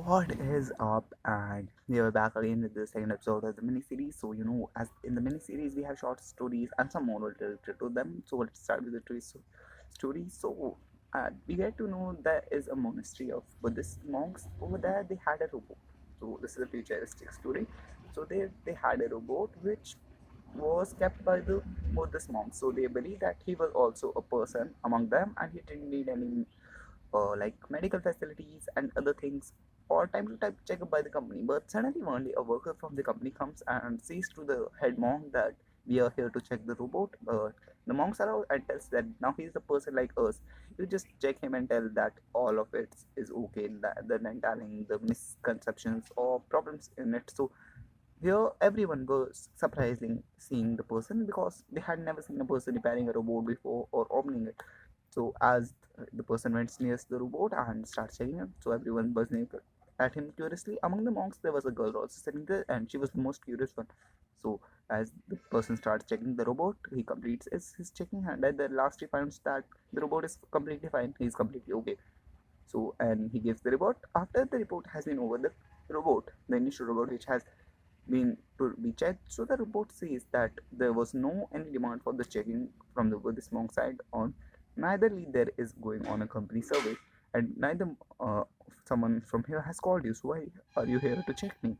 What is up? And we are back again with the second episode of the mini series. So, as in the mini series, we have short stories and some moral related to them. So, let's start with the story. So, we get to know there is a monastery of Buddhist monks. Over there, they had a robot. So, this is a futuristic story. So, they had a robot which was kept by the Buddhist monks. So, they believe that he was also a person among them and he didn't need any like medical facilities and other things or time to time check up by the company. But suddenly one day a worker from the company comes and says to the head monk that we are here to check the robot. But the monks are out and tells that now he's a person like us. You just check him and tell that all of it is okay, that then telling the misconceptions or problems in it. So here everyone was surprising seeing the person because they had never seen a person repairing a robot before or opening it. So as the person went near the robot and started checking it, so everyone was looking at him curiously. Among the monks, there was a girl also sitting there, and she was the most curious one. So as the person starts checking the robot, he completes his checking, and at the last he finds that the robot is completely fine. He's completely okay. So and he gives the report. After the report has been over, the robot, the initial robot which has been to be checked. So the report says that there was no any demand for the checking from the Buddhist monk side on neitherly there is going on a company survey and neither someone from here has called you. So why are you here to check me?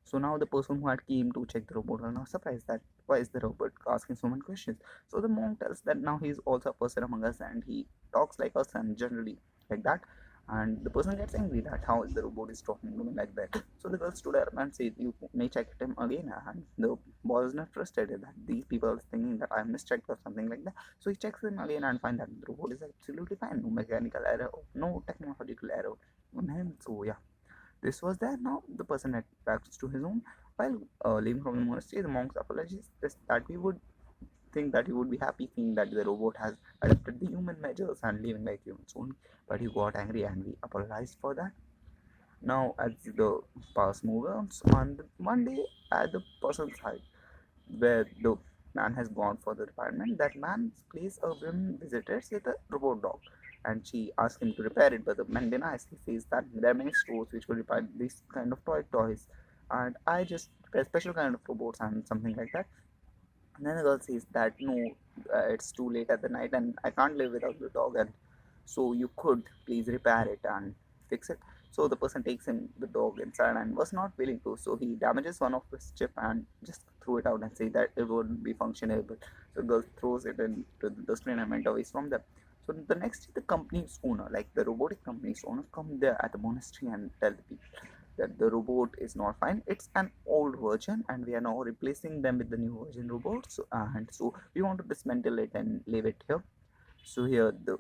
So now the person who had came to check the robot are now surprised that why is the robot asking so many questions. So the monk tells that now he is also a person among us and he talks like us and generally like that. And the person gets angry that how is the robot is talking to me like that. So the girl stood up and said, "You may check him again." And the boy is not frustrated that these people are thinking that I mischecked or something like that. So he checks him again and finds that the robot is absolutely fine, no mechanical error, no technological error on him. So yeah, this was there. Now the person had back to his home. While leaving from the monastery, the monks apologized that we would think that he would be happy seeing that the robot has adopted the human measures and living like humans only. But he got angry and we apologized for that. Now, as the past moves on, one day at the person's side, where the man has gone for the repairment, that man plays a woman visitors with a robot dog. And she asks him to repair it, but the man denies. He says that there are many stores which will repair this kind of toys, and I just repair special kind of robots and something like that. And then the girl says that no, it's too late at the night and I can't live without the dog, and so you could please repair it and fix it. So the person takes him the dog inside and was not willing to. So he damages one of his chip and just threw it out and say that it wouldn't be functionable. So the girl throws it into the dustbin and went away from them. So the next day, the company's owner, like the robotic company's owner, come there at the monastery and tell the people that the robot is not fine. It's an old version, and we are now replacing them with the new version robots. And so we want to dismantle it and leave it here. So here the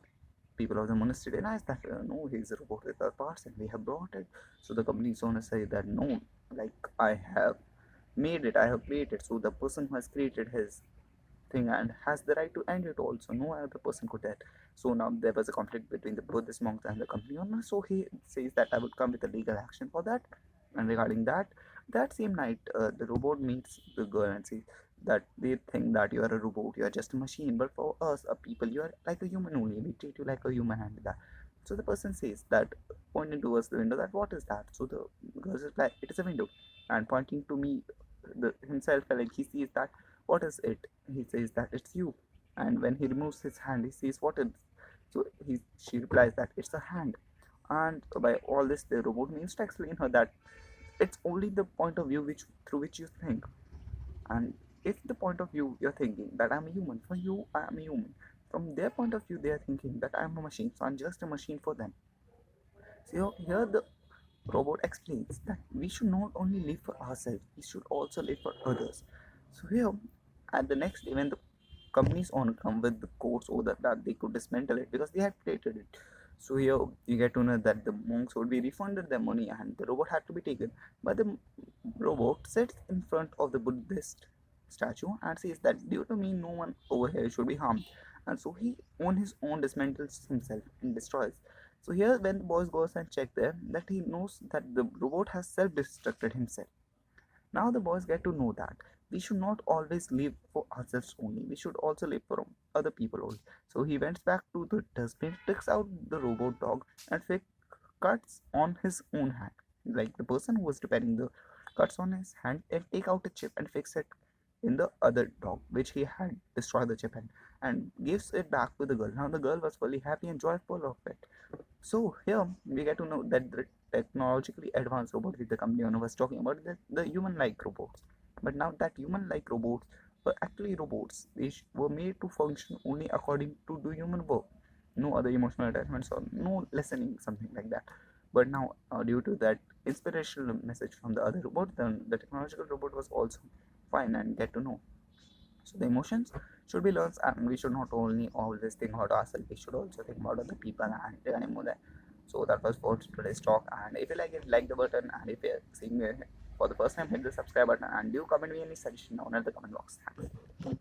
people of the monastery denies that no, he's a robot with our parts, and we have brought it. So the company's owner say that no, like I have made it, I have created. So the person who has created his thing and has the right to end it also. No other person could that. So now there was a conflict between the Buddhist monks and the company owner. So he says that I would come with a legal action for that. And regarding that, that same night, the robot meets the girl and says that they think that you are a robot, you are just a machine. But for us, a people, you are like a human only. We treat you like a human and that. So the person says that, pointing towards the window, that what is that? So the girl replies, it is a window. And pointing to me, himself, like he sees that, what is it? He says that it's you. And when he removes his hand, he says, what is? So she replies that it's a hand. And by all this, the robot needs to explain her that it's only the point of view through which you think. And if the point of view you're thinking that I'm a human, for you I am a human. From their point of view, they are thinking that I'm a machine, so I'm just a machine for them. So here the robot explains that we should not only live for ourselves, we should also live for others. So here, at the next day, when the company's owner come with the courts order that they could dismantle it because they had created it. So here you get to know that the monks would be refunded their money and the robot had to be taken. But the robot sits in front of the Buddhist statue and says that due to me, no one over here should be harmed. And so he on his own dismantles himself and destroys. So here when the boys goes and check there, that he knows that the robot has self-destructed himself. Now the boys get to know that we should not always live for ourselves only. We should also live for other people only. So he went back to the dustbin, takes out the robot dog, and cuts on his own hand. Like the person who was repairing the cuts on his hand and take out a chip and fix it in the other dog, which he had destroyed the chip in, and gives it back to the girl. Now the girl was fully happy and joyful of it. So here we get to know that the technologically advanced robot which the company owner was talking about, the human-like robots. But now that human-like robots were actually robots. They were made to function only according to do human work. No other emotional attachments or no listening, something like that. But now, due to that inspirational message from the other robot, then the technological robot was also fine and get to know. So the emotions should be learned, and we should not only always think about ourselves, we should also think about other people and regarding more that. So that was for today's talk. And if you like it, like the button, and if you're seeing it for the first time, hit the subscribe button and do comment me any suggestion down at the comment box. Thanks.